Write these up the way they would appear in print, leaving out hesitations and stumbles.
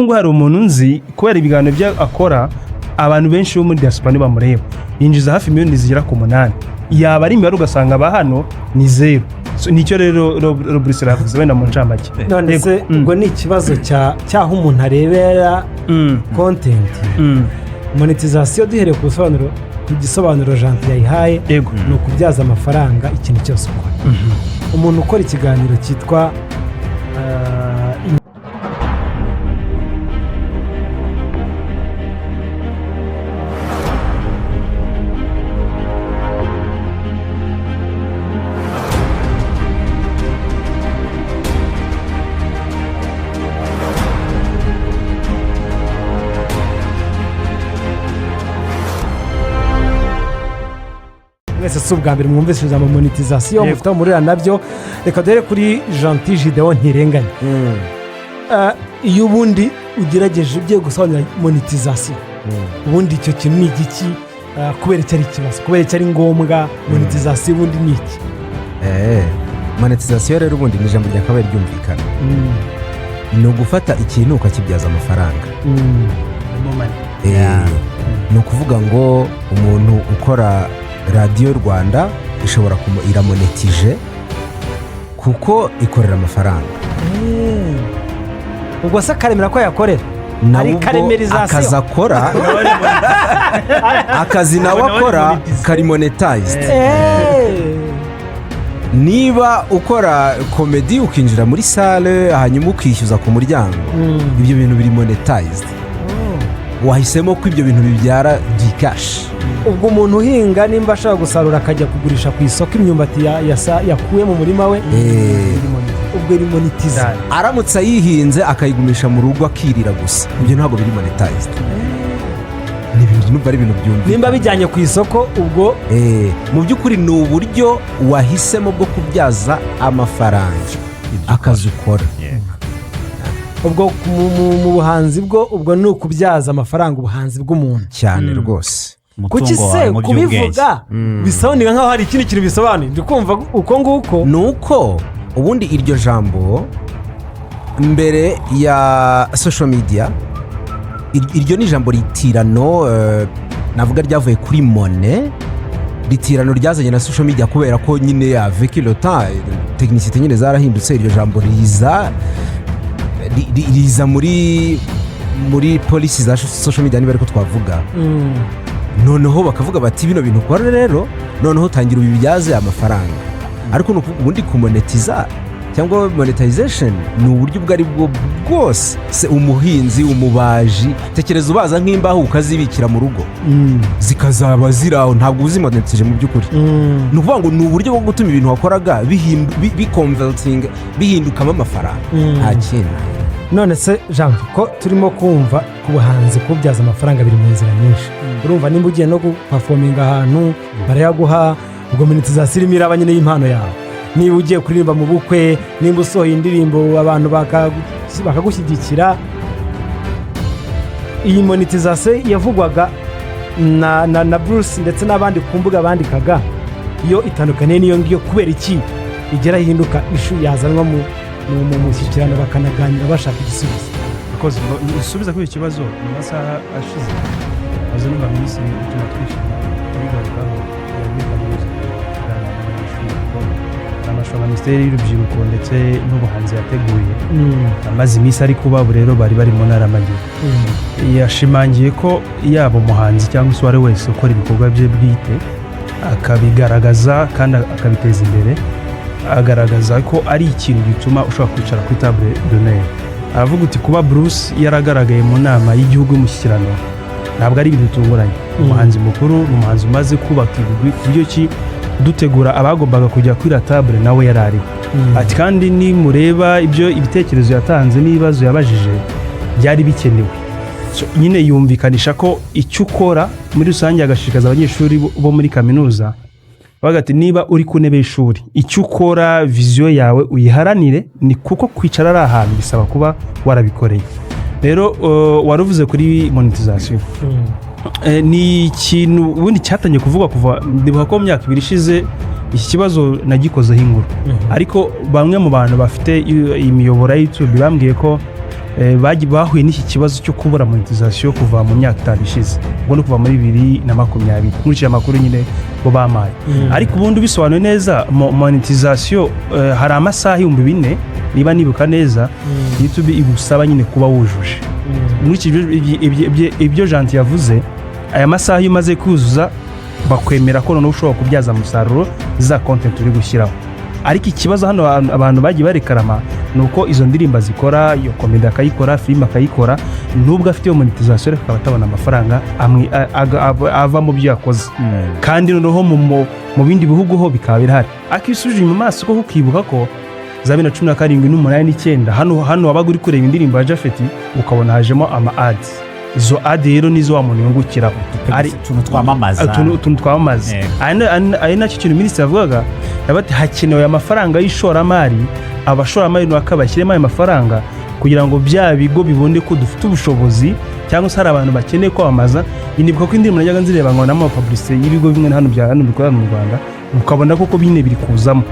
ngo hari umuntu nzi kubera ibiganiro bya akora abantu benshi bo muri diaspora ni bamureba yinjiza hafi miliyoni zigera ku 8 yaba ari imibare ugasanga aba hano ni 0. Nicyo rero Bruce yavuze wenda mu ncamake. None se ngo ni ikibazo cyaho umuntu arebera content monetization duhere ku gisobanuro Gentil yayihaye ni ukubyaza amafaranga ikintu cyose ukora. Umuntu ukora ikiganiro cyitwa mwese si ubwa mbere mwumvise ijambo monetization mufite umurira nabyo. Reka dore kuri Gentil Gideon Ntirenganya. Iyo ubundi ugerageje ugiye gusobanura monetization ubundi icyo kintu ni igiki, kubera cyari ikibazo, kubera cyari ngombwa, monetization ubundi ni iki? Monetization rero ubundi ni ijambo ryakabaye ryumvikana. Ni ugufata ikintu ukakibyaza amafaranga. Ni ukuvuga ngo umuntu ukora Radio Rwanda ishobora iramonetije kuko ikorera amafaranga. Ubwo se karemera ko yakorera ari karemerization akazi akora akazi nawe akora kari monetized. Niba ukora comedy ukinjira muri salle hanyuma ukishyuza ku muryango ibyo bintu biri monetized. Wahisemo ko ibyo bintu bibyara cash. Ubwo umuntu uhinga nimba ashaka gusarura akajya kugurisha ku isoko imyumbati yakuye mu murima we ubwo iri monetize. Aramutse yihinze akayigumisha mu rugo akirira gusa ibyo ntabwo biri monetized. Ni ibintu n'ubwo ari ibintu byumvikana nimba bijyanye ku isoko ubwo mu by'ukuri ni uburyo wahisemo bwo kubyaza amafaranga akazi ukora. Ubwo mu buhanzi ubwo ni ukubyaza amafaranga ubuhanzi bw'umuntu cyane rwose. Kuki se kubivuga bisobanura nkaho hari ikindi kintu bisobanuye? Ndikumva uko nguko nuko ubundi iryo jambo mbere ya social media iryo ni jambo ritirano navuga ryavuye kuri mone. Ritirano ryazanye na social media kubera ko nyine avec le temps technicité nyine zarahindutse. Iryo jambo riza muri policy za social media niba ariko twavuga. Noneho bakavuga bati bino bintu ukora rero noneho tangira ubibyaze amafaranga. Ariko ubundi kumonetiza cyangwa monetization ni uburyo bwari bwo bwose. Se umuhinzi, umubaji, tekereza ubaza nk'imbaho ukazibikira mu rugo zikazaba ziraho ntabwo uzimonetize mu by'ukuri. Ni ukuvuga ngo ni uburyo bwo gutuma ibintu wakoraga bihindukamo amafaranga nta kintu. None se Jean ko turimo kumva ku buhanzi kubyaza amafaranga biri mu nzira nyinshi. Urumva nimba ugiye no performinga ahantu barayaguha ubwo monetization irimo iraba nyine y'impano yawe. Niba ugiye kuririmba mu bukwe, nimba usohoye indirimbo abantu bakagushyigikira. Iyi monetization yavugwaga na Bruce ndetse n'abandi ku mbuga bandikaga iyo itandukanye niyo ngiyo kubera iki igera hinduka ishu yazanwa mu mushyikirano bakanaganira bashaka igisubizo. Because usubiza kuri ikibazo mu masaha ashize maze numva minisitiri utuma twishima bigarukaho yabikamiza amashuri minisiteri y'urubyiruko ndetse n'ubuhanzi yateguye amaze iminsi ari kuba rero bari mu ntara y'Amajyepfo. Yashimangiye ko yaba umuhanzi cyangwa se uwari wese ukora ibikorwa bye bwite akabigaragaza kandi akabiteza imbere, agaragaza ko ari ikintu gituma ushobora kwicara kuri table d'honneur. Aravuga uti kuba Bruce yaragaragaye mu nama y'igihugu y'umushyikirano ntabwo ari ibintu bitunguranye. Umuhanzi mukuru, umuhanzi umaze kubaka ibigwi ku buryo ki dutegura abagombaga kujya kuri table nawe yarari. Ati kandi ni mureba ibitekerezo yatanze n'ibibazo yabajije byari bikenewe. Nyine yumvikanisha ko icyo ukora muri rusange agashikaza abanyeshuri bo muri kaminuza bagati niba uri ku ntebe y'ishuri icyo ukora vision yawe uyiharanire, ni kuko kwicara ari ahantu bisaba kuba warabikoreye. Rero waruvuze kuri monetization ni ikintu ubundi cyatangiye kuvugwa kuva ndibuka ko mu myaka 2 ishize. Iki kibazo nagikozeho inkuru, ariko bamwe mu bantu bafite imiyoboro ya YouTube bambwiye ko bahuye n'iki kibazo cyo kubura monetization kuva mu myaka 5 ishize ubwo no kuva muri 2020 nkurikije amakuru nyine bo bamaye ariko ubundi bisobanuye neza monetization hari amasaha 4,000 niba nibuka neza YouTube igusaba nyine kuba wujuje nkurikije ibyo Janti yavuze aya masaha iyo umaze kuzuza bakwemera ko noneho ushobora kubyaza umusaruro za content uri gushyiraho ariko ikibazo hano abantu bagiye barekarama nuko izo ndirimbo zikora iyo komedi akayikora filime akayikora nubwo afite iyo monetization akaba atabona amafaranga ava mu byo yakoze kandi noneho mu bindi bihugu ho bikaba birahari akisuje mu maso ko ukibuka ko za 2017 n'umunani 9 hano wabaga uri kureba indirimbo ya Japhet ukabona hajemo ama ads izo ad rero nizo wa muntu yungukiraho ari tuntu twamamaza ari nacyo kintu minisitiri avugaga yabati hakenewe amafaranga y'ishoramari abashoramari n'akabashyiremo ayo mafaranga kugira ngo bya bigo bibone ko dufite ubushobozi cyangwa se hari abantu bakeneye kwamamaza inibuka ko indirimbo najyaga nzireba ngo n'ama publicité y'ibigo bimwe hano bikorera mu Rwanda ukabona koko bine biri kuzamo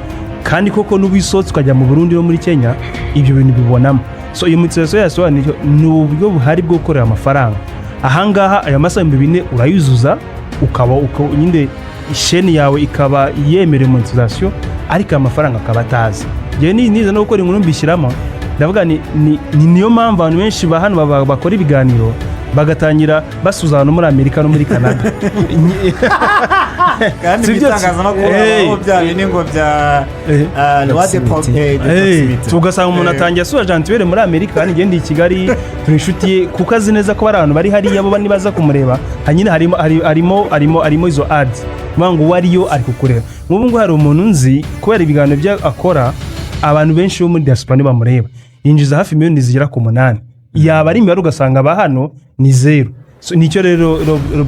kandi koko n'ubisotse ukajya mu Burundi no muri Kenya ibyo bintu bibonamo so iyo monetization yasobanura n'uburyo buhari bwo gukorera amafaranga ahangaha aya masaha 4,000 urayuzuza ukaba nyinde isheni yawe ikaba yemerewe monetization ariko amafaranga akaba atazi je niza no gukora inkuru mbishyiramo ndavuga niyo mpamvu abantu benshi ba hano bakora ibiganiro bagatangira basuzana muri Amerika no muri Canada kandi bitangaza no kuba bya biningo bya loi de proximité tugasanga umuntu atangiye asura Janti bere muri Amerika kandi ngende i Kigali turishutiye kuko azi neza ko bari abantu bari hari yabo bani baza kumureba hanyine harimo izo ads mangu wariyo ari kukureba nk'ubu ngo hari umuntu nzi kubera ibiganiro bya akora abantu benshi bo muri diaspora bamureba yinjiza hafi miliyoni zigera ku 8 yaba ari imibare ugasanga ba hano ni 0 nicyo rero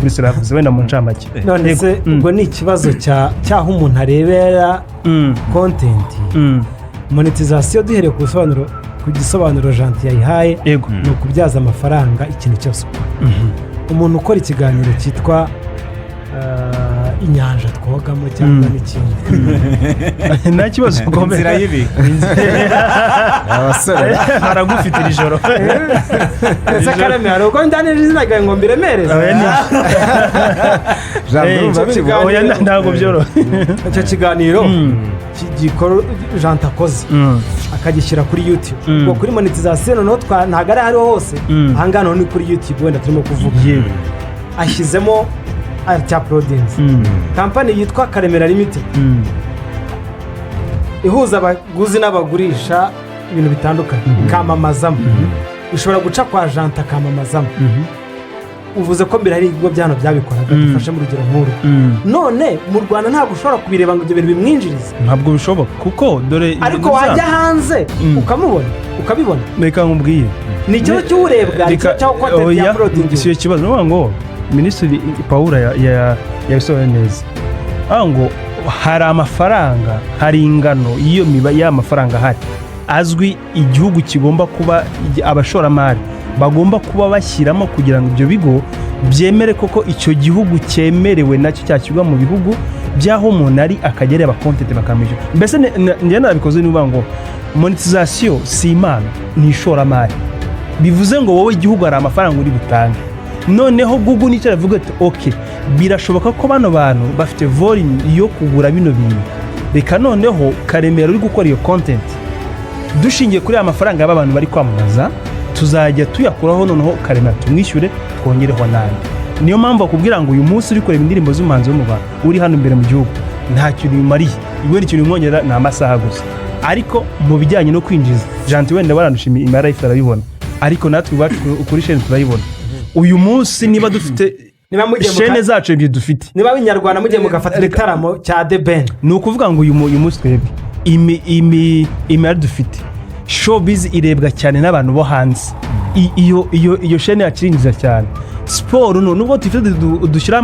Bruce yavuze wenda mu ncamake none se ubwo ni ikibazo cyaho umuntu arebera content monetization duhereye ku gisobanuro Janti yayihaye ni ukubyaza amafaranga ikintu cyose umuntu ukora ikiganiro cyitwa inyanja twogamo cyangwa n'ikindi nta kibazo inzira y'ibi abasore haragufitira ijoro ese karame hari uko ndanije izina ryawe ngo mbiremereze ntabwo byoro icyo kiganiro gikora Janti akoze akagishyira kuri YouTube ubwo kuri monetization noneho ntabwo ari hariho hose ahangaha noneho ni kuri YouTube wenda turimo kuvuga ashyizemo cya Prodins kampani yitwa Karemera Limited ihuza abaguzi n'abagurisha ibintu bitandukanye kamamazamo bishobora guca kwa Janti akamamazamo uvuze ko mbere hari ibigo byano byabikoraga dufashe mu rugero nkuru none mu Rwanda ntabwo ushobora kubireba ngo ibyo bintu bimwinjirize ntabwo bishoboka kuko dore ariko wajya hanze ukabibona reka nkubwire ni ikibazo cy'uburebwa cyangwa content ya Prodins si ikibazo no ngo Minisitiri Paula yabisobanuye neza ngo hari amafaranga hari ingano iyo miba y'amafaranga hari azwi igihugu kigomba kuba abashoramari bagomba kuba bashyiramo kugira ngo ibyo bigo byemere koko icyo gihugu cyemerewe nacyo cyashyirwa mu bihugu byaho umuntu ari akagereba content bakamwishyura mbese njye nabikoze niba ngo monetization si imana ni ishoramari bivuze ngo wowe igihugu hari amafaranga uri butange noneho Google nicyo ravuga ati okay birashoboka ko bano bantu bafite volume yo kugura bino bintu reka noneho Karemera uri gukora iyo content dushingiye kuri amafaranga y'abantu bari kwamamaza tuzajya tuyakuraho noneho Karemera tumwishyure twongereho nandi niyo mpamvu akubwira ngo uyu munsi uri kureba indirimbo z'umuhanzi wo mu Rwanda uri hano imbere mu gihugu nta kintu bimariye ibindi kintu bimwongera ni amasaha gusa ariko mu bijyanye no kwinjiza Janti wenda barandushimiye imara arabibona ariko natwe iwacu kuri chaîne turayibona uyu munsi niba dufite chaîne zacu ibyo dufite niba binyarwanda mugiye mugafatira igitaramo cya The Ben ni ukuvuga ngo uyu munsi twebwe imara dufite showbiz irebwa cyane n'abantu bo hanze iyo chaîne yaciringiza cyane siporo nubwo tufite dushyira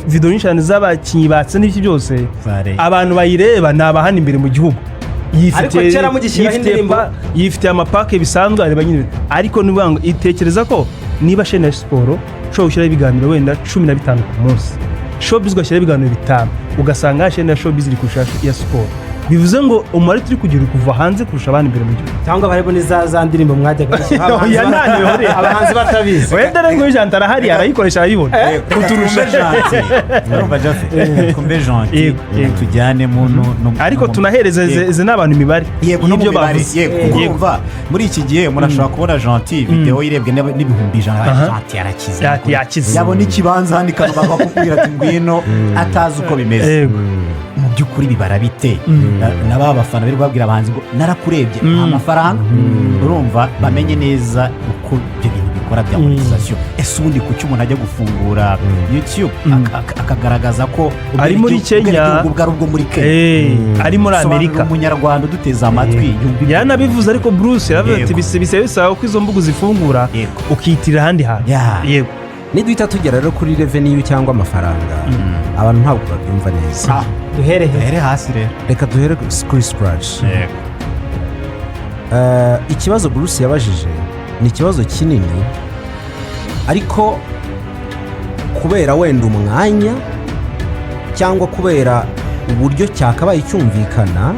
video nyinshi z'abakinnyi batse n'ibiki byose abantu bayireba ni abahana imbere mu gihugu yifite amapake bisanzwe areba nyine ariko niba ngo itekereza ko niba chaîne ya siporo ushobora gushyiraho ibiganiro wenda 15 ku munsi showbiz ugashyiraho ibiganiro 5 ugasanga chaîne ya showbiz iri kurusha ya siporo bivuze ngo umubare turi kugira kuva hanze kurusha abandi imbere mu gihugu cyangwa barimo ni za ndirimbo mwajyaga gushyira abahanzi batabizi wenda rero Jean arahari arayikoresha arayibona kuturusha urumva Jafe kumbe Jean tujyane ariko tunahereza izi n'abantu imibare n'ibyo bavuze urumva muri iki gihe umuntu ashobora kubona Jean video irebwe n'ibihumbi 100 yakize yabona ikibanza handi kantu bakakubwira ati ngwino atazi uko bimeze mu by'ukuri bibara bite n'aba bafana bari babwira abahanzi ngo narakurebye amafaranga urumva bamenye neza uko ibyo bintu bikora bya monetization ese ubundi kuki umuntu ajya gufungura YouTube akagaragaza ko ari muri Kenya ubwo muri Kenya ari muri Amerika umunyarwanda uduteza amatwi yanabivuze ariko Bruce yaravuze ati bisaba ko izo mbuga zifungura ukitirira ahandi hantu yego niduhita tugera rero kuri revenue cyangwa amafaranga abantu ntabwo babyumva neza duhere hasi rero reka duhere kuri scratch ikibazo Bruce yabajije ni ikibazo kinini ariko kubera wenda umwanya cyangwa kubera uburyo cyakabaye cyumvikana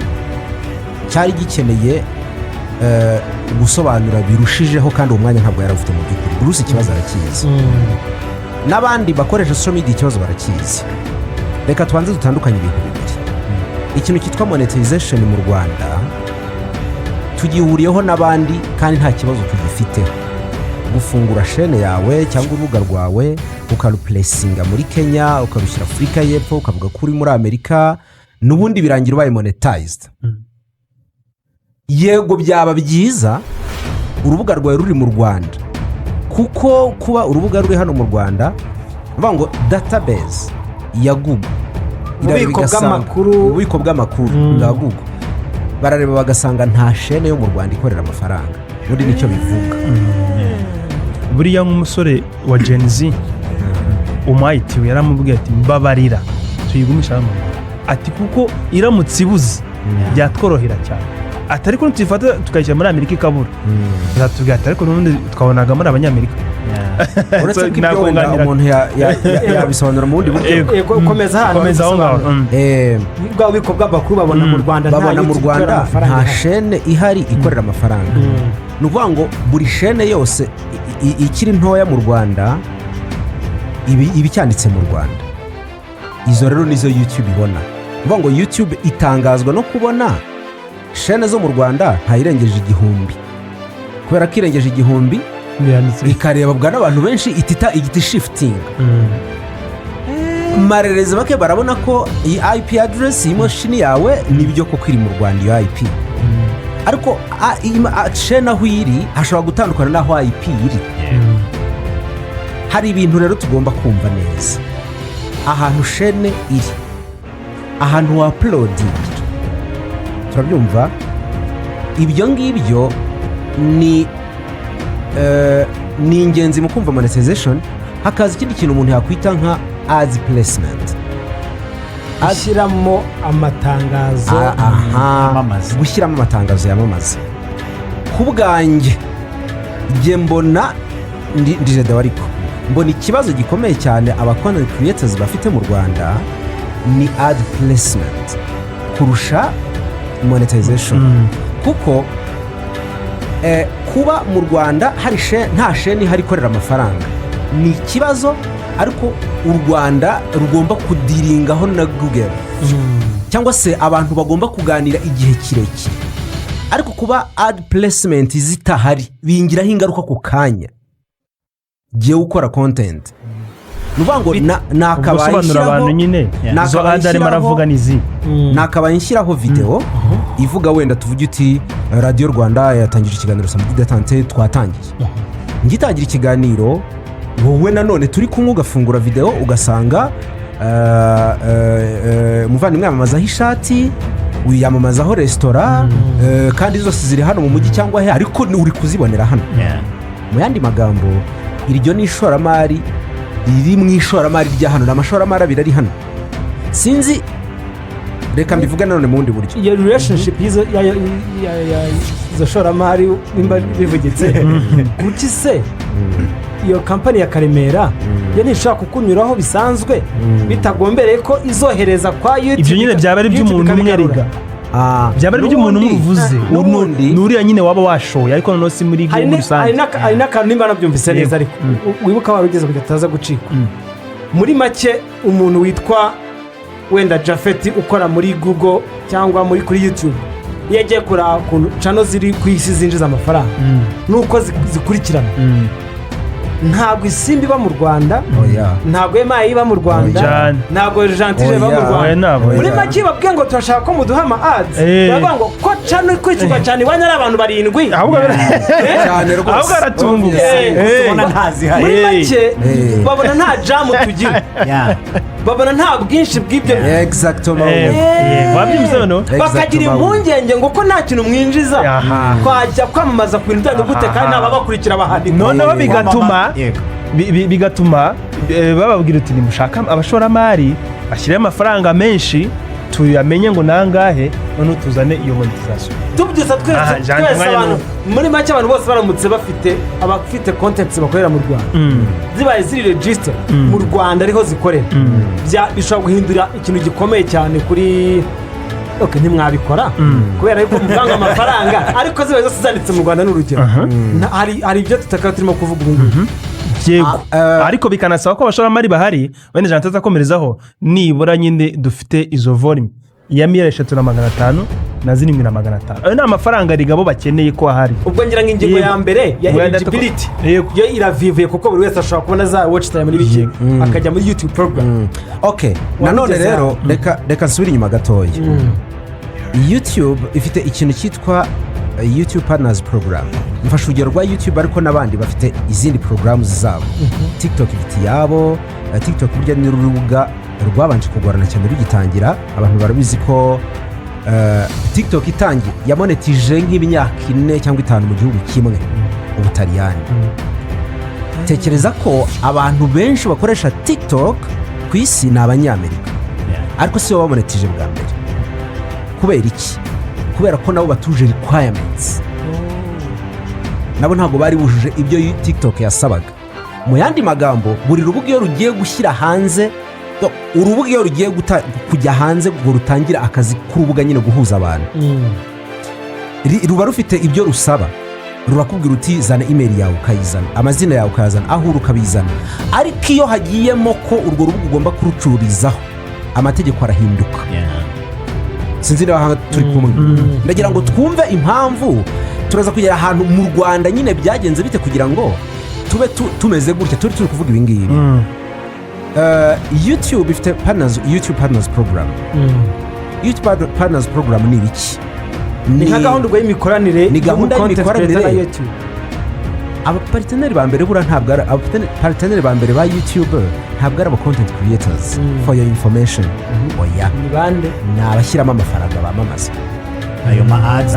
cyari gikeneye gusobanura birushijeho kandi uwo mwanya ntabwo yarafite mu by'ukuri Bruce ikibazo arakizi n'abandi bakoresha social media ikibazo barakizi reka tubanze dutandukanye ibintu bibiri ikintu cyitwa monetization mu Rwanda tugihuriyeho n'abandi kandi nta kibazo tugifiteho gufungura chaîne yawe cyangwa urubuga rwawe ukaruplacinga muri Kenya ukarushyira Afurika y'Epfo ukavuga ko uri muri Amerika n'ubundi birangira ubaye monetized yego byaba byiza urubuga rwawe ruri mu Rwanda kuko kuba urubuga ruri hano mu Rwanda bavuga ngo database ya Google ububiko bw'amakuru bwa Google barareba bagasanga nta chaîne yo mu Rwanda ikorera amafaranga muri nicyo bivuga buriya nk'umusore wa Gen Z umwayitiwe yaramubwiye ati mbabarira tuyigumisha hano ati kuko iramutse ibuze byatworohera cyane atari ko tuyifata tukayishyira muri Amerika ikabura zatubwira ati ariko n'ubundi twabonaga muri abanyamerika uretse ko ibyo wenda umuntu yabisobanura mu bundi buryo komeza aho ngaho bwa bubiko bw'amakuru babona mu Rwanda nta chaîne ihari ikorera amafaranga ni ukuvuga ngo buri chaîne yose ikiri ntoya mu Rwanda iba icyanditse mu Rwanda izo rero nizo YouTube ibona ni ukuvuga ngo YouTube itangazwa no kubona chaîne zo mu Rwanda ntayirengeje 1000 kubera ko irengeje 1000 ikareba bwa n'abantu benshi igiti shifting marereze bake barabona ko iyi IP address y'imashini yawe nibyo koko iri mu Rwanda iyo IP ariko chaîne aho iri hashobora gutandukana n'aho IP iri hari ibintu rero tugomba kumva neza ahantu chaîne iri ahantu wa uploading turabyumva ibyo ngibyo ni ingenzi mu kumva monetization hakaza ikindi kintu umuntu yakwita nka ads placement ashyiramo amatangazo gushyiramo amatangazo yamamaza ku bwanjye njye mbona ndijede ariko mbona ikibazo gikomeye cyane aba content creators bafite mu Rwanda ni ad placement kurusha monetization kuko kuba mu Rwanda hari nta chaîne ihari ikorera amafaranga ni ikibazo ariko u Rwanda rugomba kudiringaho na Google cyangwa se abantu bagomba kuganira igihe kirekire ariko kuba ad placement zitahari bingiraho ingaruka ku kanya giye gukora content nuvuga ngo nakabaye abantu nyine zo adari maravuga nizi nakabaye nshyiraho video ivuga wenda tuvuge uti Radio Rwanda yatangije ikiganiro samedi detente twatangiye ngitangira ikiganiro wowe nanone turi kumwe ugafungura video ugasanga muvandimwe yamamazaho ishati uyamamazaho restaurant kandi zose ziri hano mu mujyi cyangwa he ariko uri kuzibonera hano mu yandi magambo iryo ni ishoramari riri mu ishoramari rya hano n'amashoramari abiri ari hano sinzi reka mbivuga nanone mu bundi buryo iyo relationship izo shoramari nimba bivugitse kuki se iyo kampani ya Karemera yo ntishaka kukunyuraho bisanzwe bitagombereye ko izohereza kwa YouTube ibyo nyine byaba ari by'umuntu umwe riga byaba ari iby'umuntu n'ubundi- umuvuze n'ubundi- ni uriya nyine waba washoye ariko noneho si muri hari rusange n'akantu nimba nabyumvise neza ariko wibuka wari ugeze kugira ataza gucika muri make umuntu witwa wenda Jafeti ukora muri Google cyangwa kuri YouTube iyo agiye kureba ukuntu cano ziri ku isi zinjiza amafaranga nuko zikurikirana ntabwo isimbi iba mu Rwanda ntabwo emayi iba mu Rwanda ntabwo jantije iba mu Rwanda muri make babwiye ngo turashaka ko muduha ama ads baravuga ngo ko cano ikurikirwa cyane iwanyu ari abantu 7 ahubwo aratunguka ubona ntazihari muri make babona nta jamu tugira babona nta bwinshi bw'ibyo wabyumvise noneho bakagira impungenge ngo ko nta kintu mwinjiza twajya kwamamaza ku bintu byanyu gute kandi ntababakurikira bahari noneho bigatuma bababwira uti nimushaka abashoramari bashyiraho amafaranga menshi tuyamenye ngo nangahe noneho tuzane iyo monetization tubyutsa twese abantu muri make abantu bose baramutse abafite contents bakorera mu Rwanda zibaye ziri register mu Rwanda ariho zikorera bishobora guhindura ikintu gikomeye cyane kuri ntimwabikora kubera yuko muvanga amafaranga ariko zibaye zose zanditse mu Rwanda n'urugero hari ibyo tutakaba turimo kuvuga ubu ngubu yego ariko bikanasaba ko abashoramari bahari wenda Jean tazakomerezaho nibura nyine dufite izo volume ya 3,500 na 7,500 ayo ni amafaranga rigabo bakeneye ko ahari ubwo ngira nk'ingingo ya mbere ya eligibility yo iravivuye kuko buri wese ashobora kubona za watch time n'ibiki akajya muri YouTube program nanone rero reka nsubire inyuma gatoya YouTube ifite ikintu cyitwa YouTube Partners Program mfasha urugero rwa YouTube ariko n'abandi bafite izindi porogaramu zabo TikTok ifite iyabo TikTok burya ni urubuga rwabanje kugorana cyane rugitangira abantu barabizi ko TikTok itangiye yamonetije nk'imyaka 4 cyangwa 5 mu gihugu kimwe Ubutaliyani tekereza ko abantu benshi bakoresha TikTok ku isi ni Abanyamerika ariko si bo bamonetije bwa mbere kubera iki kubera ko nabo batuje requirements nabo ntabwo bari bujuje ibyo TikTok yasabaga mu yandi magambo buri rubuga iyo rugiye gushyira hanze urubuga iyo rugiye kujya hanze ngo rutangira akazi k'urubuga nyine guhuza abantu ruba rufite ibyo rusaba rurakubwira uti zana email yawe ukayizana amazina yawe ukayazana aho uri ukabizana ariko iyo hagiyemo ko urwo rubuga ugomba kurucururizaho amategeko arahinduka sinzi niba turi kumwe ndagira ngo twumve impamvu turaza kugera ahantu mu Rwanda nyine byagenze bite kugira ngo tube tumeze gutya turi kuvuga ibi ngibi YouTube ifite YouTube Partners Program YouTube Partners Program ni ibiki ni nka gahunda y'imikoranire ni gahunda y'imikoranire abaparteneri ba mbere bura ntabwo ari abaparteneri ba mbere ba YouTube ntabwo ari aba content creators for your information oya ni bande ni abashyiramo amafaranga bamamaza ayo ma ads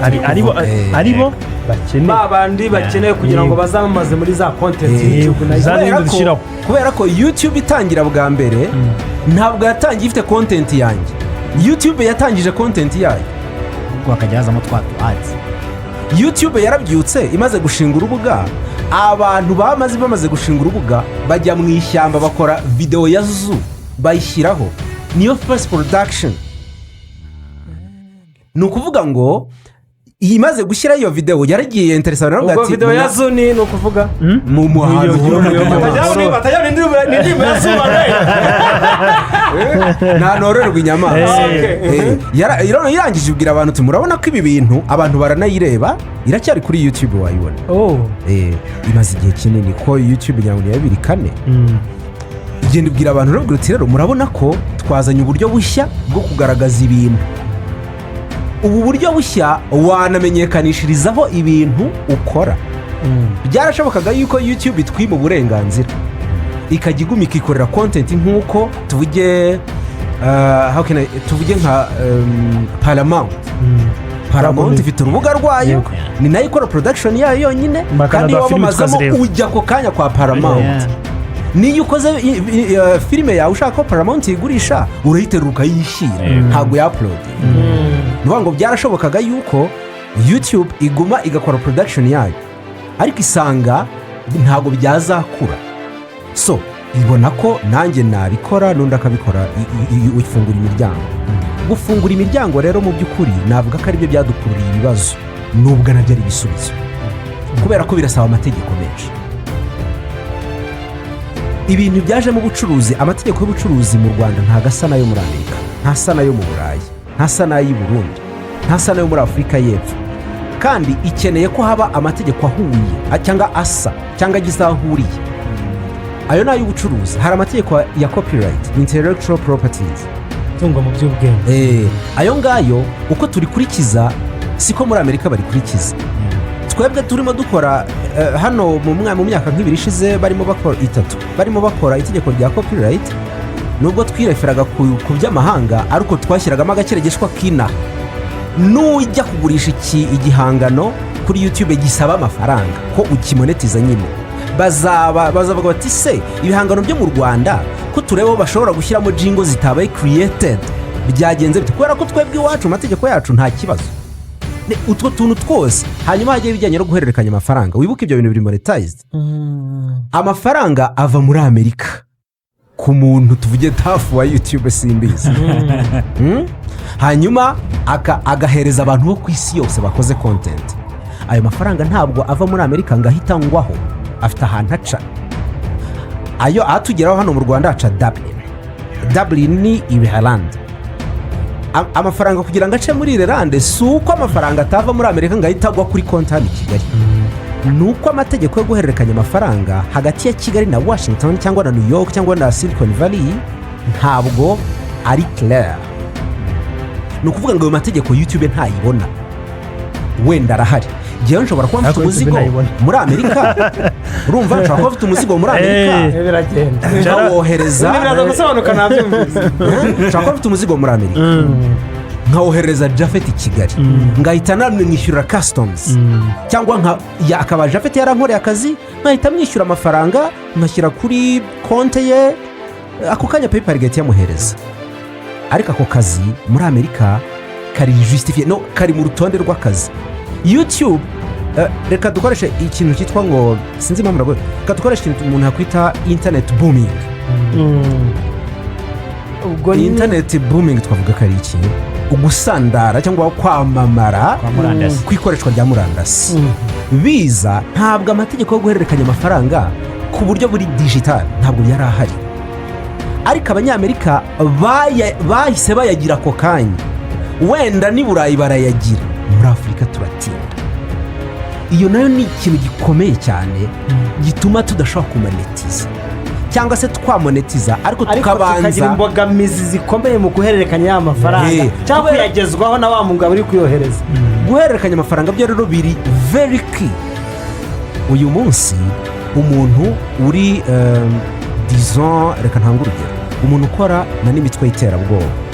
aribo bakeneye babandi bakeneye kugira ngo bazamamaze muri za content YouTube kubera ko YouTube itangira bwa mbere ntabwo yatangiye ifite content yanjye YouTube yatangije content yayo ubwo akajya hazamo twatu ads YouTube yarabyutse imaze gushinga urubuga abantu bamaze gushinga urubuga bajya mu ishyamba bakora video ya zoo bayishyiraho niyo first production ni ukuvuga ngo imaze gushyira iyo video yaragiye interesa rero ubwo video ya zoo ni ukuvuga mu muhanzi batajya n'indirimbo ya zoo nta nororerwa inyamaswa irangije ibwira abantu ati murabona ko ibi bintu abantu baranayireba iracyari kuri YouTube wayibona imaze igihe kinini ko YouTube ngira ngo ni 2004 igenda ibwira abantu rero murabona ko twazanye uburyo bushya bwo kugaragaza ibintu ubu buryo bushya wanamenyekanishirizaho ibintu ukora byarashobokaga yuko YouTube itwima uburenganzira ikajya iguma ikikorera content nk'uko tuvuge nka Paramount ifite urubuga rwayo ni nayo ikora production yayo yonyine kandi wamamazamo ujya ako kanya kwa Paramount niyo ukoze filime yawe ushaka ko Paramount igurisha urayiterura ukayishyira ntabwo ya upload nuvuga ngo byarashobokaga yuko YouTube iguma igakora production yayo ariko isanga ntabwo byazakura so ibona ko nanjye nabikora n'undi akabikora ifungura imiryango gufungura imiryango rero mu by'ukuri navuga ko aribyo byadukururiye ibibazo nubwo nabyo ari ibisubizo kubera ko birasaba amategeko menshi. Ibintu byaje mu bucuruzi, amategeko y'ubucuruzi mu Rwanda ntago asa n'ayo muri Amerika, ntasa n'ayo mu Burayi, ntasa n'ay'i Burundi, ntasa n'ayo muri Afurika y'Epfo, kandi ikeneye ko haba amategeko ahuye cyangwa asa cyangwa agize aho ahuriye. Ayo ni ay'ubucuruzi. Hari amategeko ya copyright, intellectual properties, tungo mu by'ubwenge. Ayo ngayo uko turikurikiza siko muri Amerika barikurikiza. Twebwe turimo dukora hano mu myaka nk'ibiri ishize barimo bakora itegeko rya copyright, nubwo twireferaga ku by'amahanga ariko twashyiragamo agakeregeshwa k'inaha. Nujya kugurisha igihangano kuri YouTube gisaba amafaranga ko ukimonetiza nyine, bazavuga bati se ibihangano byo mu Rwanda ko tureba bashobora gushyiramo jingo zitabaye created byagenze bite? Kubera ko twebwe iwacu amategeko yacu nta kibazo utwo tuntu twose. Hanyuma hagiye bijyanye no guhererekanya amafaranga. Wibuke ibyo bintu biri monetized. Amafaranga ava muri Amerika ku muntu tuvuge tafu wa YouTube simbizi, hanyuma agahereza abantu bo ku isi yose bakoze content. Ayo mafaranga ntabwo ava muri Amerika ngo ahita ngwaho, afite ahantu aca. Ayo atugeraho hano mu Rwanda aca Dublin ni Ireland. Amafaranga kugira ngo ace muri Ireland si uko amafaranga atava muri Amerika ngo ahita agwa kuri konti hano i Kigali, ni uko amategeko yo guhererekanya amafaranga hagati ya Kigali na Washington cyangwa na New York cyangwa na Silicon Valley ntabwo ari clear. Ni ukuvuga ngo ayo mategeko YouTube ntayibona, wenda arahari. Njyewe nshobora kuba mfite umuzigo muri Amerika, urumva nshobora kuba mfite umuzigo muri Amerika Biragenda nkawohereza, biraza gusobanuka nabyumvise. nshobora kuba mfite umuzigo muri Amerika nkawohereza Japhet i Kigali, ngahita namwishyura customs, cyangwa akaba Japhet yarankoreye akazi nkahita mwishyura amafaranga nkashyira kuri konti ye, ako kanya PayPal igahita yamuhereza. Ariko ako kazi muri Amerika kari justifiye, no kari mu rutonde rw'akazi. YouTube reka dukoreshe ikintu cyitwa ngo sinzi impamvu nabwo, reka dukoreshe ikintu umuntu yakwita internet booming. Ubwo internet booming twavuga ko ari iki? Ugusandara cyangwa kwamamara kw'ikoreshwa rya murandasi. Biza ntabwo amategeko yo guhererekanya amafaranga ku buryo buri digital ntabwo yari ahari, ariko abanyamerika bahise bayagira ako kanya. Wenda ni Burayi barayagira, muri Afurika turatinda. Iyo nayo ni ikintu gikomeye cyane gituma tudashobora kumonetiza, cyangwa se twamonetiza ariko tukabanza imbogamizi zikomeye mu guhererekanya amafaranga cyangwa kuyagezwaho na wa mugabo uri kuyohereza. Guhererekanya amafaranga byo rero biri very key. Uyu munsi umuntu uri disons, reka ntanga urugero, umuntu ukora n'imitwe y'iterabwoba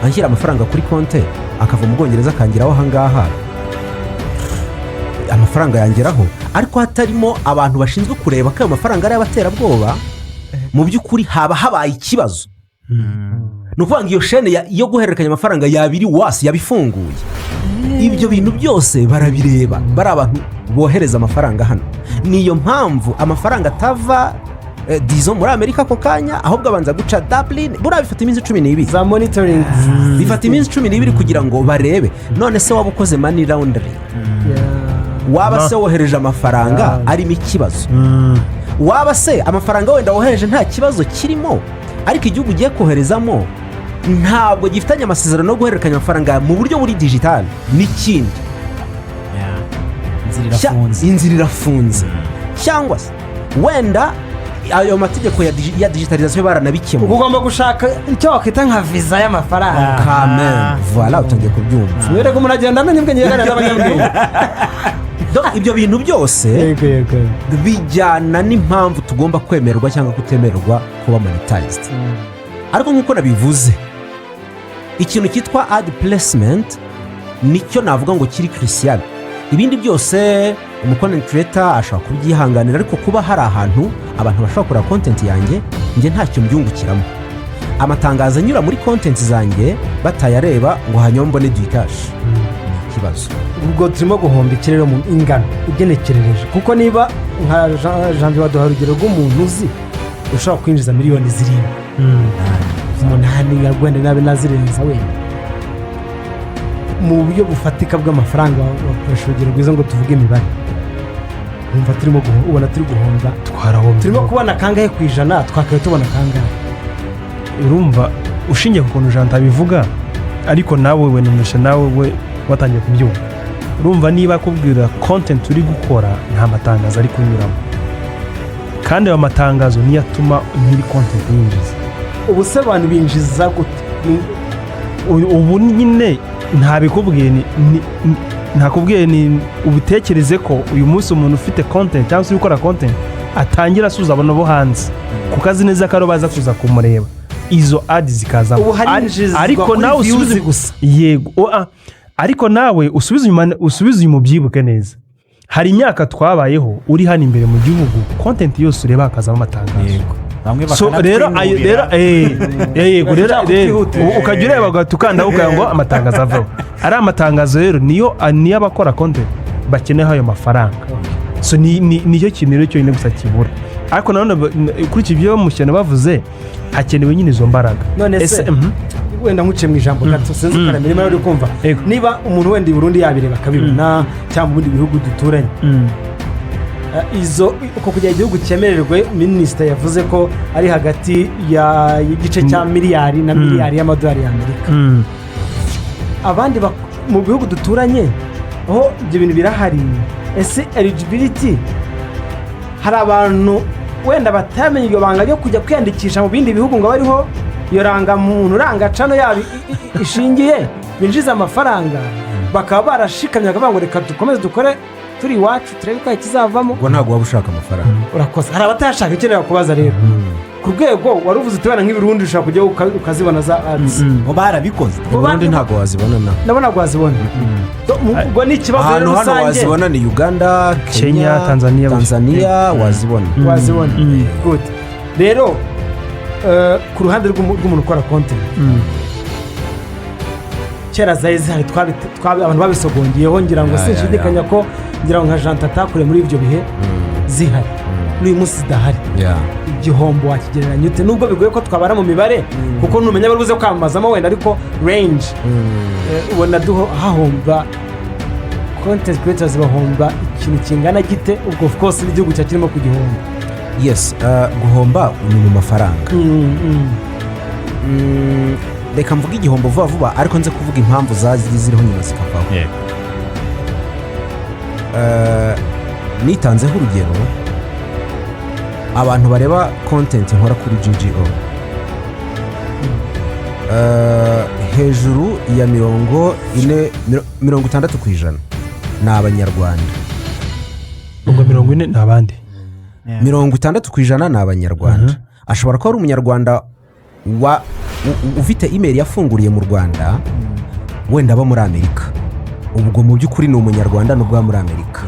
anshyira amafaranga kuri konti akava mu Bwongereza akangeraho ahangaha, amafaranga yangeraho ariko hatarimo abantu bashinzwe kureba ko ayo mafaranga ari abaterabwoba, mu by'ukuri haba habaye ikibazo. Ni ukuvuga ngo iyo shene yo guhererekanya amafaranga yabiri wasi yabifunguye. Ibyo bintu byose barabireba, bari abantu bohereza amafaranga hano. Niyo mpamvu amafaranga atava disons muri Amerika ako kanya, ahubwo abanza guca Dublin. Buriya bifata iminsi 12 za monitoring, bifata iminsi 12 kugira ngo barebe none se waba ukoze money laundering, waba se wohereje amafaranga arimo ikibazo, waba se amafaranga wenda wohereje nta kibazo kirimo ariko igihugu ugiye koherezamo ntabwo gifitanye amasezerano yo guhererekanya amafaranga mu buryo buri digital n'ikindi, inzira irafunze. Cyangwa se wenda ayo mategeko ya digitalization baranabikemura, ugomba gushaka icyo wakwita nka visa y'amafaranga. Amen, voilà, utangiye kubyumva. Mwere ko munagenda amenye ubwenge yagana n'abanyabwenge. Ibyo bintu byose bijyana n'impamvu tugomba kwemerwa cyangwa kutemerwa kuba monetized. Ariko nk'uko nabivuze, ikintu cyitwa ad placement nicyo navuga ngo kiri crucial. Ibindi byose umucontent creator ashobora kubyihanganira, ariko kuba hari ahantu abantu bashobora kureba content yanjye njye ntacyo mbyungukiramo. Amatangazo anyura muri content zanjye batayareba ngo hanyuma mbone dukash, ni ikibazo. Ubwo turimo guhomba ikirere mu ingano ugenekerereje, kuko niba nka Jean waduha urugero rw'umuntu uzi ushobora kwinjiza miliyoni 7 umunani wenda nabe nazirenza wenda mu buryo bufatika bw'amafaranga wakoresha urugero rwiza ngo tuvuge imibare wumva ubona turi guhomba twarahombye turimo kubona kangahe ku ijana twakaye tubona kangahe urumva ushingiye ku kuntu Jean abivuga ariko nawe we numisha nawe we watangiye kubyumva urumva niba akubwira content uri gukora nta matangazo ari kunyuramo kandi ayo matangazo niyo atuma nyiri content yinjiza ubu se abantu binjiza gute ubu nyine ntakubwiye ni ubitekereze ko uyu munsi umuntu ufite content cyangwa se ukora content atangira asuza abantu bo hanze kuko azi neza ko baza kuza kumureba izo ads zikaza ubu harinjizwa ariko nawe usubize gusa yego ariko nawe usubize uyu mubyibuke neza hari imyaka twabayeho uri hano imbere mu gihugu content yose ureba hakazamo amatangazo so rero ukajya ureba ugatukanda ukagira ngo amatangazo avaho ari amatangazo rero niyo abakora content bakeneyeho ayo mafaranga so nicyo kintu rero cyonyine gusa kibura ariko nanone kuri iki byo mushyano bavuze hakenewe nyine izo mbaraga none se wenda nkuciye mu ijambo gato sinzi ukaremera imana uri kumva niba umuntu wenda i Burundi yabireba akabibona cyangwa mu bindi bihugu duturanye uko kugira igihugu cyemererwe minisitiri yavuze ko ari hagati y'igice cya miliyari na miliyari y'amadolari y'Amerika abandi mu bihugu duturanye aho ibyo bintu birahari ese eligibility hari abantu wenda batamenye iryo banga ryo kujya kwiyandikisha mu bindi bihugu ngo bariho iyo rangamuntu urangacano yabo ishingiye binjiza amafaranga bakaba barashikamye bakavuga ngo reka dukomeze dukore turi iwacu turebe ko kizavamo ubwo ntabwo waba ushaka amafaranga urakoze hari abatayashaka ikenera kubaza rero ku rwego wari uvuze utubana nk'ibirundi ushobora kujya ukazibona za ads barabikoze ubundi ntabwo wazibona nabo ntabwo wazibona ubwo ni ikibazo rero rusange hano wazibona ni Uganda Kenya Tanzania wazibona good rero ku ruhande rw'umuntu ukora content kera zari zihari abantu babisogongeyeho ngira ngo sinshidikanya ko ngira ngo nka Jean atakure muri ibyo bihe zihari n'uyu munsi zidahari igihombo wakigereranya ute nubwo bigoye ko twabara mu mibare kuko numenya bari buze kwamamazamo wenda ariko range ubona hahomba content creators bahomba ikintu kingana gite ubwo of course n'igihugu cyakirimo kugihomba yes guhomba ni mu mafaranga reka mvuga igihombo vuba vuba ariko nze kuvuga impamvu ziriho nyuma zikavaho nitanzeho urugero abantu bareba content nkora kuri GGO hejuru ya 60% ni abanyarwanda ubwo 40 ni abandi 60% ni abanyarwanda ashobora kuba ari umunyarwanda ufite email yafunguriye mu Rwanda wenda aba muri Amerika ubwo mu by'ukuri ni umunyarwanda n'ubwo muri Amerika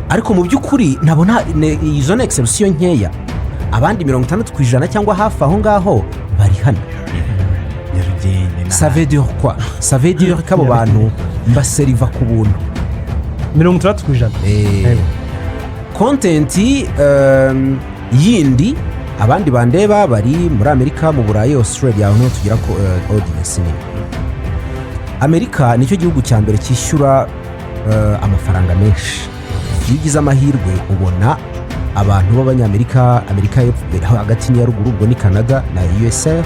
ariko mu by'ukuri nabona izo ni exception nkeya abandi 60% cyangwa hafi aho ngaho bari hano ça veut dire quoi ça veut dire ko abo bantu mbaseriva ku buntu 60% content yindi abandi bandeba bari muri Amerika mu Burayi Australia aho tugira ko audience nini Amerika nicyo gihugu cya mbere cyishyura amafaranga menshi yigize amahirwe ubona abantu b'abanyamerika Amerika hagati ni ya ruguru ubwo ni Canada na USA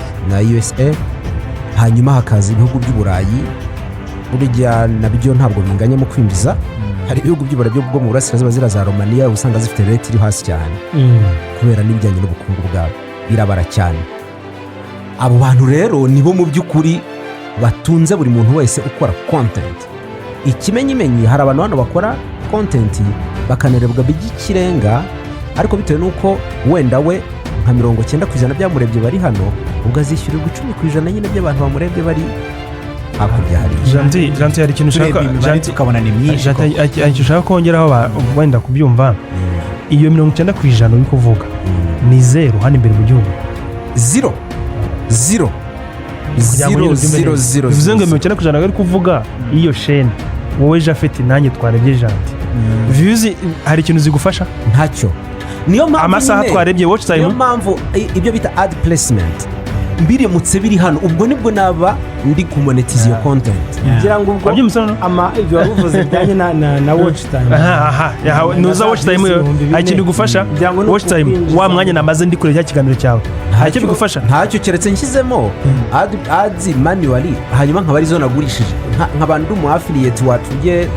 hanyuma hakaza ibihugu by'Uburayi burya nabyo ntabwo binganya mu kwinjiza hari ibihugu by'Uburayi bwo mu burasirazuba zira za Romania usanga zifite rate iri hasi cyane kubera n'ibijyanye n'ubukungu bwabo birabara cyane abo bantu rero nibo mu by'ukuri batunze buri muntu wese ukora content ikimenyimenyi hari abantu hano bakora content bakanerebwa by'ikirenga ariko bitewe nuko wenda we nka 90% byamurebye bari hano ubwo azishyurirwa 10% nyine by'abantu bamurebye bari hakurya hari Janti hari ikintu ushaka Janti ukabona ni myinshi Janti ushaka kongeraho wenda kubyumva iyo 90% uri kuvuga ni zero hano imbere mu gihugu zero bivuze ngo 90% ari kuvuga iyo shene wowe Jafeti nanjye twarebye Janti views hari ikintu zigufasha ntacyo niyo mpamvu amasaha twarebye watch time niyo mpamvu ibyo bita ad placement biramutse biri hano ubwo nibwo naba ndi kumonetiza iyo content ngira ngo ubwo wabyumvise no ibyo wabivuze bijyanye na watch time nuza watch time hari ikintu bigufasha watch time wa mwanya namaze ndi kureba cya kiganiro cyawe hari icyo bigufasha ntacyo keretse nshyizemo ads manually hanyuma nkaba arizo nagurishije nkaba ndi umu affiliate watuye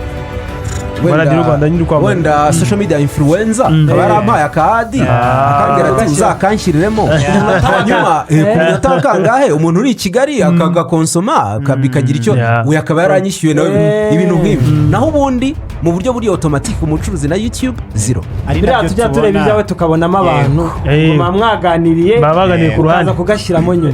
wenda social media influencer akaba yarampaye akadi akambwira ati uzakanshiriremo hanyuma ku minota kangahe umuntu uri i Kigali akagakonsoma bikagira icyo we akaba yaranyishyuye nawe ibintu nk'ibyo naho ubundi mu buryo buri automatique umucuruzi na YouTube zero biriya tujya tureba ibyawe tukabonamo abantu mwaganiriye ku ruhande kugashyiramo nyuma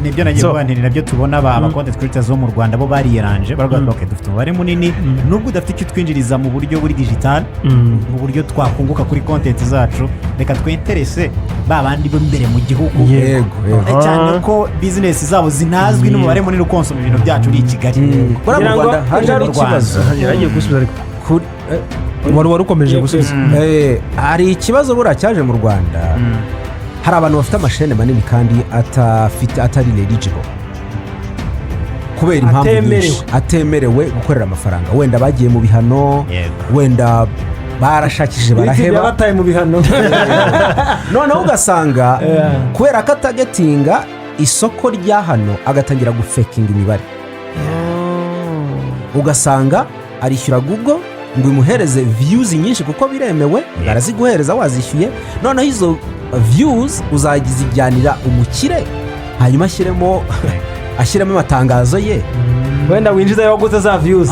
nibyo nagiye kuganira nabyo tubona aba content creators bo mu Rwanda bo bariyeranje baravuga bati dufite umubare munini nubwo udafite twinjiriza mu buryo buri digital mu buryo twakunguka kuri content zacu reka twinterese babandi bo imbere mu gihugu cyane ko business zabo zinazwi n'umubare munini ukonsoma ibintu byacu uri i Kigali mu Rwanda hari ikibazo yagiye gusubiza ariko wari ukomeje gusubiza hari ikibazo buriya cyaje mu Rwanda hari abantu bafite amashene manini kandi atari eligible kubera impamvu nyinshi atemerewe gukorera amafaranga wenda bagiye mu bihano wenda barashakishije baraheba bataye mu bihano noneho ugasanga kubera ko atagetinga isoko rya hano agatangira gufekinga imibare ugasanga arishyura Google ngo imuhereze views nyinshi kuko biremewe baraziguhereza wazishyuye noneho izo views uzajyanira umukire hanyuma ashyiremo amatangazo ye wenda winjiza yaguze za views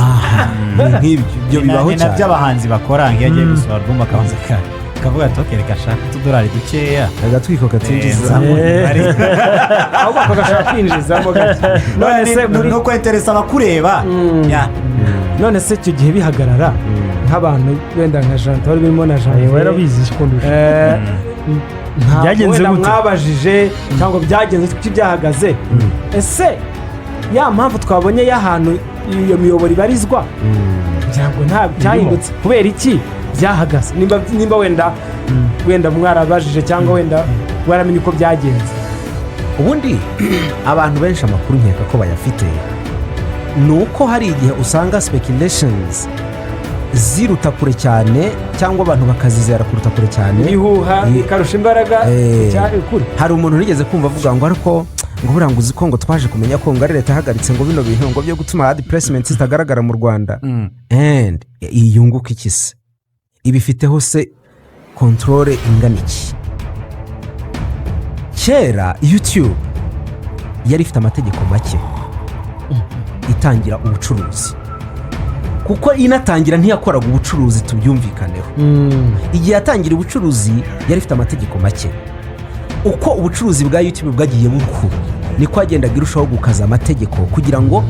nk'ibyo bibaho cyane nabyo abahanzi bakora nk'iyo agiye gusohora album akabanza kavuga ati okay reka shaka $2 dukeya agatwiko katinjiza ahubwo akagashaka kwinjizamo gake none se no kwenteresa abakureba none se icyo gihe bihagarara nk'abantu wenda nka Jean Paul birimo na Jean warabizi ko byagenze gute mwabajije cyangwa byagenze kuki byahagaze ese ya mpamvu twabonye y'ahantu iyo miyoboro ibarizwa kugira ngo nta byahindutse kubera iki byahagaze nimba wenda mwarabajije cyangwa wenda waramenye uko byagenze ubundi abantu benshi amakuru nkeka ko bayafite ni uko hari igihe usanga speculations ziruta kure cyane cyangwa abantu bakazizera kuruta kure cyane ibihuha bikarusha imbaraga kuri hari umuntu nigeze kumva avuga ngo ariko ngo buriya ngo uzi ko ngo twaje kumenya ko ngo ari leta yahagaritse ngo bino bintu ngo byo gutuma ad placement zitagaragara mu Rwanda and iyunguka iki se ibifiteho se controle ingana iki kera YouTube yari ifite amategeko make itangira ubucuruzi kuko inatangira ntiyakoraga ubucuruzi tubyumvikaneho igihe yatangira ubucuruzi yari ifite amategeko make uko ubucuruzi bwa YouTube bwagiye bukura niko yagendaga irushaho gukaza amategeko kugira ngo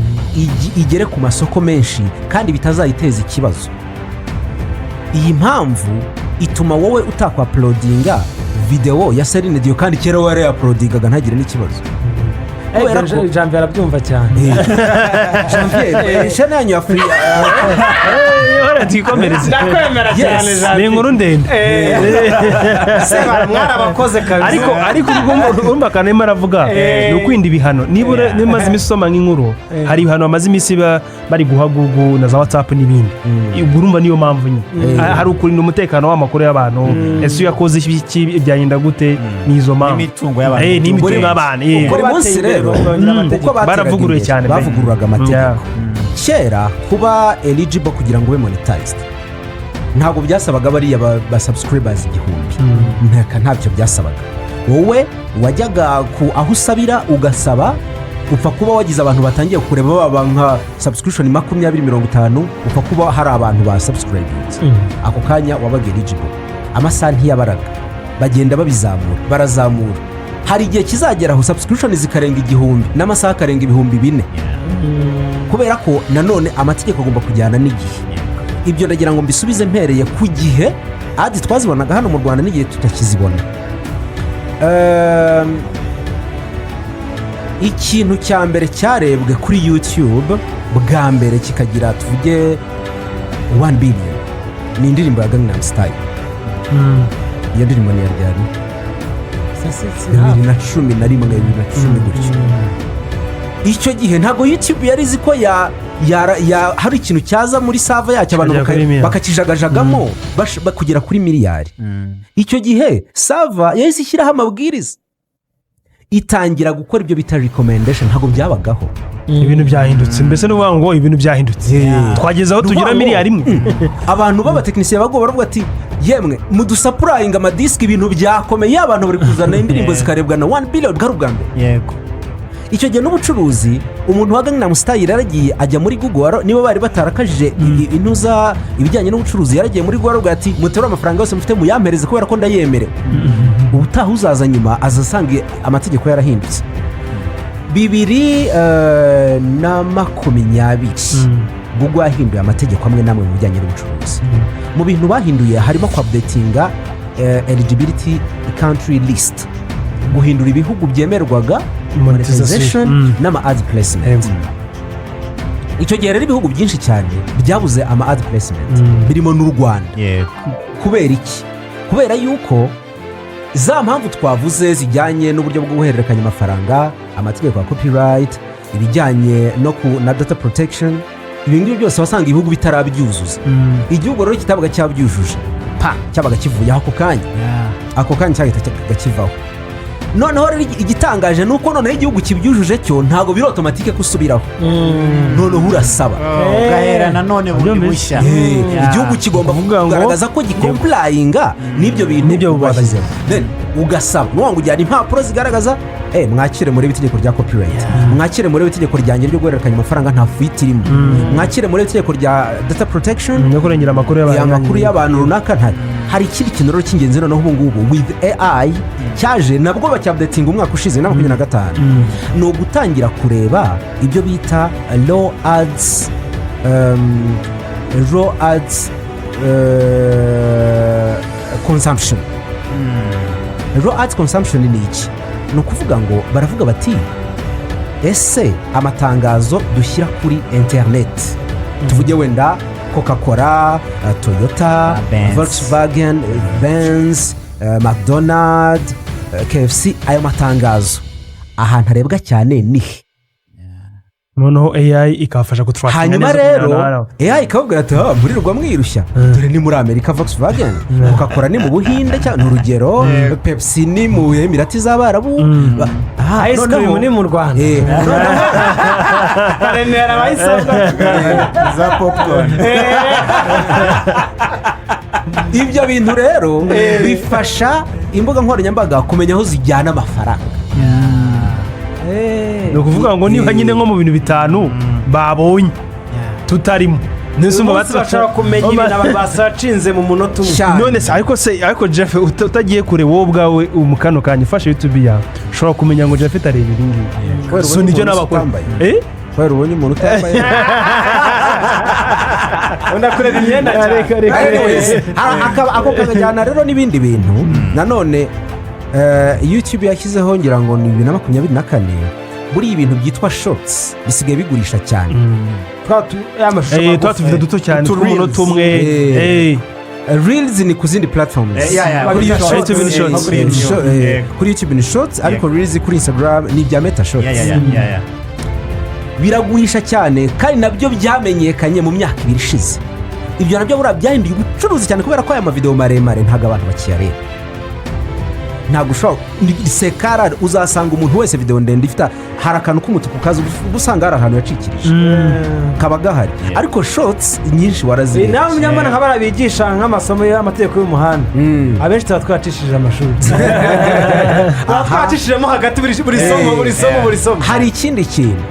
igere ku masoko menshi kandi bitazayiteza ikibazo iyi mpamvu ituma wowe utakwapulodinga videwo ya Celine Dion kandi kera wari yapulodingaga ntagire n'ikibazo Janvier arabyumva cyane Janvier shana yanyu Afrika twikomereze ndakwemera cyane Janvier ni inkuru ndende se mwarabakoze kabisa ariko urumva kanema aravuga ni ukwinda ibihano niba nimaze iminsi usoma nk'inkuru hari ibihano bamaze iminsi bari guha Google na za WhatsApp n'ibindi urumva niyo mpamvu nyine hari ukurinda umutekano w'amakuru y'abantu ese yakoze iki byagenda gute n'izo mpamvu n'imitungo y'abantu n'imitungo y'abantu buri munsi rero baravuguruye cyane bavugururaga amategeko kera kuba eligible kugira ngo ube monetized ntabwo byasabaga bariya ba subscribers igihumbi ntabyo byasabaga wowe wajyaga aho usabira ugasaba upfa kuba wagize abantu batangiye kureba baba nka subscription 20-50 upfa kuba hari abantu ba subscribers ako kanya wabaga eligible amasaha ntiyabaraga bagenda barazamura hari igihe kizagera aho subscription zikarenga 1000 n'amasaha akarenga 4,000 kubera ko nanone amategeko agomba kujyana n'igihe ibyo ndagira ngo mbisubize mpereye ku gihe adi twazibonaga hano mu Rwanda n'igihe tutakizibona ikintu cya mbere cyarebwe kuri YouTube bwa mbere kikagira tuvuge 1 billion ni indirimbo ya Gangnam Style iyo ndirimbo ni yaryari 2011 2010 gutyo. Icyo gihe ntabwo YouTube yari izi ko hari ikintu cyaza muri sava yacyo abantu bakakijagajagamo kugera kuri miliyari. Icyo gihe sava yahise ishyiraho amabwiriza itangira gukora ibyo bita recommendation. Ntabwo byabagaho. Ibintu byahindutse, mbese ni ukuvuga ngo ibintu byahindutse twageze aho tugira miliyari imwe. Abantu b'abatekinisiye baravuga ati yemwe mudusapurayinga amadisiki ibintu byakomeye, abantu bari kuzana indirimbo zikarebwa na 1 billion bwari ubwa mbere. Yego. Icyo gihe n'ubucuruzi umuntu wa Gangnam Style yaragiye ajya muri Google, niba bari batarakajije intuza ibijyanye n'ubucuruzi, yaragiye muri Google ati muterure amafaranga yose mufite muyampereze kubera ko ndayemerewe. Ubutaha uzaza nyuma azasanga amategeko yarahindutse. 2020 Google yahinduye amategeko amwe namwe mu bijyanye n'ubucuruzi. Mu bintu bahinduye harimo updatinga eligibility country list, guhindura ibihugu byemerwaga monetization n'ama ad placement. Icyo gihe rero ibihugu byinshi cyane byabuze ama ad placement, birimo n'u Rwanda. Kubera iki? Kubera yuko za mpamvu twavuze zijyanye n'uburyo bwo guhererekanya amafaranga, amategeko ya copyright, ibijyanye na data protection, ibingibi byose wasanga ibihugu bitarabyuzuza. Igihugu rero kitabaga cyabyujuje cyabaga kivuyeho ako kanya cyahita kivaho. Noneho rero igitangaje nuko noneho igihugu kibyujuje cyo ntabwo biri automatique kusubiraho. Noneho urasaba ugahera nanone bundi bushya. Igihugu kigomba kugaragaza ko gikomplyinga n'ibyo bintu n'ibyo bubashyize, then ugasaba ngo ujyane impapuro zigaragaza mwakire muri itegeko rya copyright, mwakire muri itegeko ryanjye ryo guhererekanya amafaranga nta fuite irimo, mwakire muri itegeko rya data protection no kurengera amakuru y'abantu runaka. Hari ikindi kintu rero cy'ingenzi noneho ubu ngubu with AI cyaje nabwo bacyapdating umwaka ushize na 2025, no gutangira kureba ibyo bita raw ads consumption. Raw ads consumption ni iki? Ni ukuvuga ngo baravuga bati ese amatangazo dushyira kuri internet, tuvuge wenda Coca-Cola, Toyota, Volkswagen, Benz, McDonald's, KFC, ayo matangazo ahantu arebwa cyane nihe? noneho AI ikafasha gutrackinga. Hanyuma rero AI ikabwira ati murirwa mwirushya, dore ni muri Amerika Volkswagen, Coca-Cola ni mu Buhinde cyane urugero, Pepsi ni mu Emirati z'Abarabu, ice cream ni mu Rwanda, Remera bayisabwa za popcorn. Ibyo bintu rero bifasha imbuga nkoranyambaga kumenya aho zijyana amafaranga. ni ukuvuga ngo niba nyine nko mu bintu bitanu babonye tutarimo, nisumba bashaka kumenya ibintu abantu basacinze mu munota umwe. None se ariko Jeff utagiye kure wowe ubwawe umukano kanya ufashe YouTube yawe ushobora kumenya ngo Jeff areba ibi ngibi. So nibyo n'abakora kwera ubonye umuntu utambaye unakureba imyenda ako kajyana rero n'ibindi bintu. Nanone YouTube yashyizeho ngira ngo ni 2024 buriya ibintu byitwa shorts bisigaye bigurisha cyane. Twatuvuze duto cyane tw'umunota umwe. Reels ni ku zindi platforms. Kuri YouTube ni shorts, ariko Reels kuri Instagram ni ibya Meta shorts. Biraguhisha cyane kandi nabyo byamenyekanye mu myaka 2 ishize. Ibyo nabyo buriya byahinduye ubucuruzi cyane kubera ko aya mavideo maremare ntago abantu bakiyareba. Ntabwo ushobora sekara uzasanga umuntu wese video ndende ifite hari akantu k'umutuku kaza usanga hari ahantu yacikirije kaba gahari, ariko shorts nyinshi warazibye. Nawe munyamana nk'abara bigisha nk'amasomo y'amategeko y'umuhanda, abenshi tuba twacishije amashuri twacishijemo hagati buri somo. Hari ikindi kintu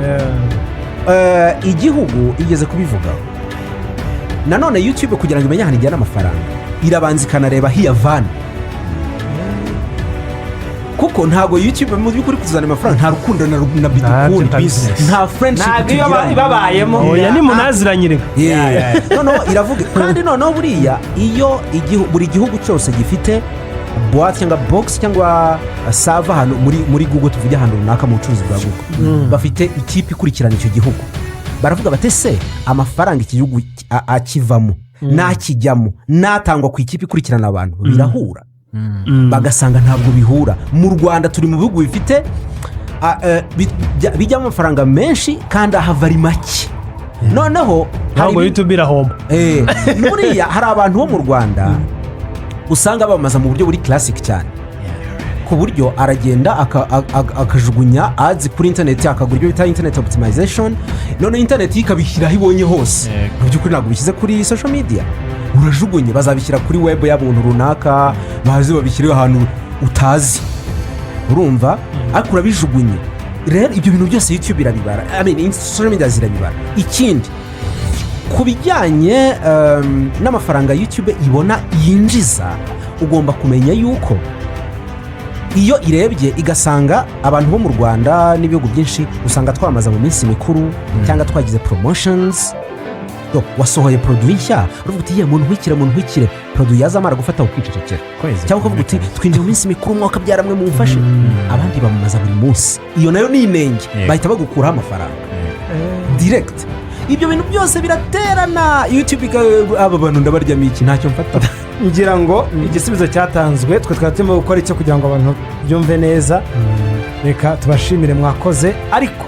igihugu igeze kubivugaho nanone, YouTube kugira ngo imenye ahantu ijyana amafaranga irabanza ikanareba hiyavana, kuko ntago YouTube mu by'ukuri kuzana amafaranga nta rukundo na bidukundi, nta friendship ibabayemo, oya ni munaziranye. noneho iravuga kandi noneho buriya iyo buri gihugu cyose gifite boîte cyangwa box cyangwa server hano muri Google, tuvuge ahantu runaka mu bucuruzi bwa Google, bafite ikipe ikurikirana icyo gihugu, baravuga batese amafaranga iki gihugu akivamo nakijyamo natangwa ku ikipe ikurikirana abantu birahura. bagasanga ntabwo bihura. Mu Rwanda turi mu bihugu bifite bijyamo amafaranga menshi kandi ahava ari make. Noneho ntabwo YouTube irahomba. Buriya hari abantu bo mu Rwanda usanga bamamaza mu buryo buri classic cyane, ku buryo aragenda akajugunya ads kuri interineti, akagura ibyo bita internet optimization, none interineti ikabishyira aho ibonye hose. Mu by'ukuri ntabwo bishyize kuri social media, urajugunye, bazabishyira kuri web y'abuntu runaka, bazi babishyiriye ahantu utazi, urumva, ariko urabijugunye. Rero ibyo bintu byose YouTube irabibara, social media zirabibara. Ikindi ku bijyanye n'amafaranga YouTube ibona yinjiza, ugomba kumenya yuko iyo irebye igasanga abantu bo mu Rwanda n'ibihugu byinshi usanga twamaza mu minsi mikuru cyangwa twagize promotions, wasohoye produit nshya, uruvuga uti muntu nkwikire produit yazamara gufata ukicecekera, cyangwa ukavuga uti twinjiye mu minsi mikuru mwaka byaramwe mumfashe, abandi bamamaza buri munsi. Iyo nayo ni inenge, bahita bagukuraho amafaranga direct. Ibyo bintu byose biraterana, YouTube aba bantu ndabaryamiye iki ntacyo mfata. Ngira ngo igisubizo cyatanzwe, twe twatuma gukora icyo kugira ngo abantu byumve neza. Reka tubashimire, mwakoze. Ariko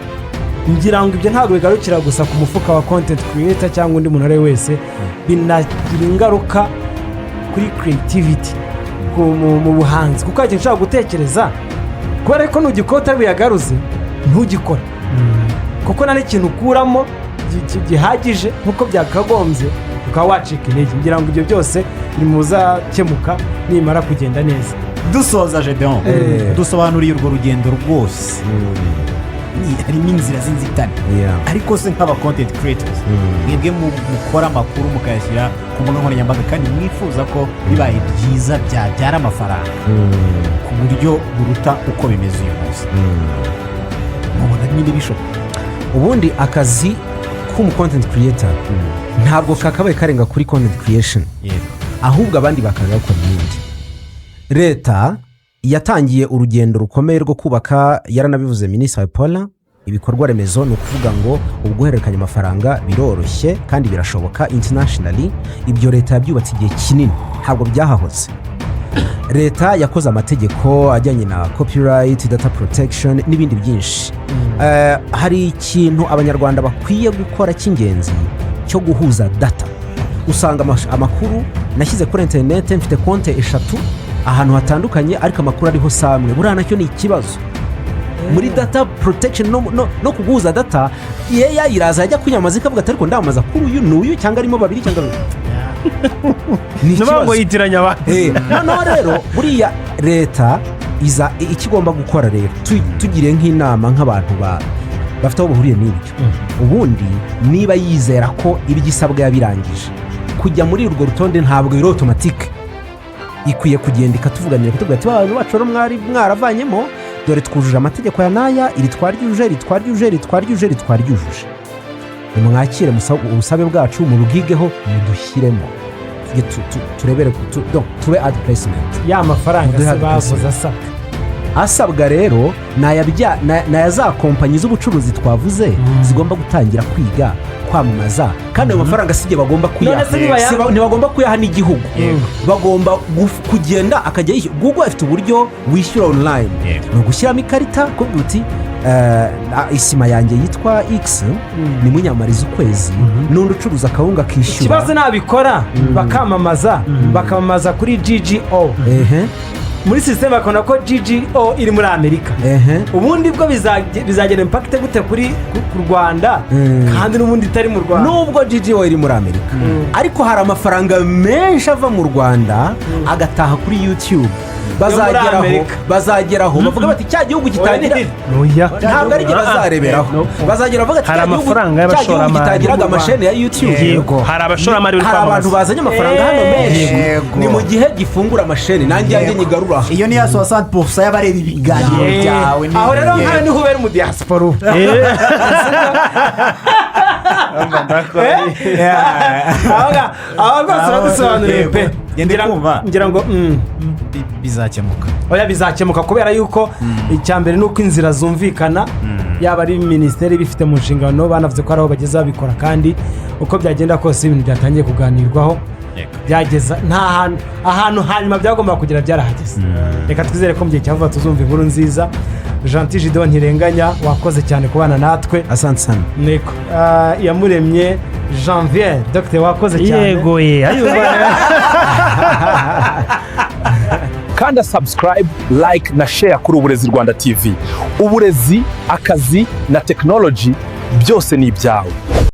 ngira ngo ibyo ntabwo bigarukira gusa ku mufuka wa content creator cyangwa undi muntu wese, binagira ingaruka kuri creativity, mu buhanzi, kuko ikintu ushobora gutekereza kubera ko nugikota biyagaruze ntugikora, kuko nta n'ikintu ukuramo gihagije nk'uko byakagombye, ukaba wacika intege. Ngira ngo ibyo byose bimuzakemuka nimara kugenda neza. Dusoza Gedeon, dusobanuriye urwo rugendo rwose, harimo inzira z'inzitane, ariko se nk'aba content creators mwebwe mukora amakuru mukayashyira ku mbuga nkoranyambaga kandi mwifuza ko bibaye byiza byabyara amafaranga ku buryo buruta uko bimeze uyu munsi, mubona nyine bishoboka? Ubundi akazi k'umu content creator ntabwo kakabaye karenga kuri content creation, ahubwo abandi bakaza gukora ibindi. Leta yatangiye urugendo rukomeye rwo kubaka, yaranabivuze Minisitiri Paula, ibikorwa remezo, ni ukuvuga ngo ubwohererekanya amafaranga biroroshye kandi birashoboka internationally. Ibyo leta yabyubatse igihe kinini, ntabwo byahahoze. Leta yakoze amategeko ajyanye na copyright, data protection n'ibindi byinshi. Hari ikintu abanyarwanda bakwiye gukora cy'ingenzi cyo guhuza data. Usanga amakuru nashyize kuri internet, mfite konti 3 ahantu hatandukanye, ariko amakuru ariho samwe. Buriya nacyo ni ikibazo muri data protection, no kuguhuza data. Yeya iraza yajya kunyamaza ikavuga ati ariko ndamaza kuri uyu n'uyu cyangwa arimo babiri cyangwa ni ikibazo yitiranya abantu. Noneho rero buriya leta ikigomba gukora rero, tugire nk'inama nk'abantu bafite aho bahuriye n'ibyo. Ubundi niba yizera ko ibigisabwa yabirangije, kujya muri urwo rutonde ntabwo iri automatique, ikwiye kugenda ikatuvuganira kutuvuga ati abantu bacu mwari mwaravanyemo, dore twujuje amategeko ya naya, iri twaryujuje. Nimwakire ubusabe bwacu, mubwigeho, mudushyiremo, turebere tube ad placement. Ya mafaranga bavuze asabwa rero naya za kompanyi z'ubucuruzi twavuze zigomba gutangira kwiga kwamamaza, kandi ayo mafaranga sijye bagomba kuyaha, ntibagomba kuyaha n'igihugu, bagomba kugenda akajya yishyura. Google afite uburyo wishyura online, ni ugushyiramo ikarita kuvuga uti isima yanjye yitwa X, ni munyamariza ukwezi, n'undi ucuruza akawunga akishyura. Ikibazo nabikora bakamamaza kuri GGO, muri system bakona ko GGO iri muri Amerika, ubundi bwo bizagena impact gute kuri Rwanda, kandi n'ubundi itari mu Rwanda. Nubwo GGO iri muri Amerika, ariko hari amafaranga menshi ava mu Rwanda agataha kuri YouTube. Bazageraho bavuga bati cya gihugu gitangira, ntabwo ari bazareberaho, bazagera bavuga ati hari amafaranga y'abashoramari gitangiraga amasheni ya YouTube. Hari abashoramari hari abantu bazanye amafaranga hano menshi, ni mu gihe gifungura amasheni nanjye yanjye nyigarura. Iyo ni ya 60% y'abareba ibiganiro byawe. Aho rero nkawe niho ubera mu diaspora. Aho rwose badusobanuriye pe. Ngira ngo bizakemuka. Oya, bizakemuka kubera yuko icyambere nuko inzira zumvikana, yaba ari ministeri bifite mu nshingano, banavuze ko ari aho bageze babikora, kandi uko byagenda kose ibintu byatangiye kuganirwaho. byageza nta ahantu hanyuma byagomba kugera byarahageze. Reka twizere ko mu gihe cya vuba tuzumva inkuru nziza. Gentil Gideon Ntirenganya wakoze cyane kubana natwe. asante sana. Niko Iyamuremye Janvier Dr wakoze cyane. Yego kanda subscribe, like na share kuri Uburezi Rwanda TV. Uburezi, akazi na technology byose ni ibyawe.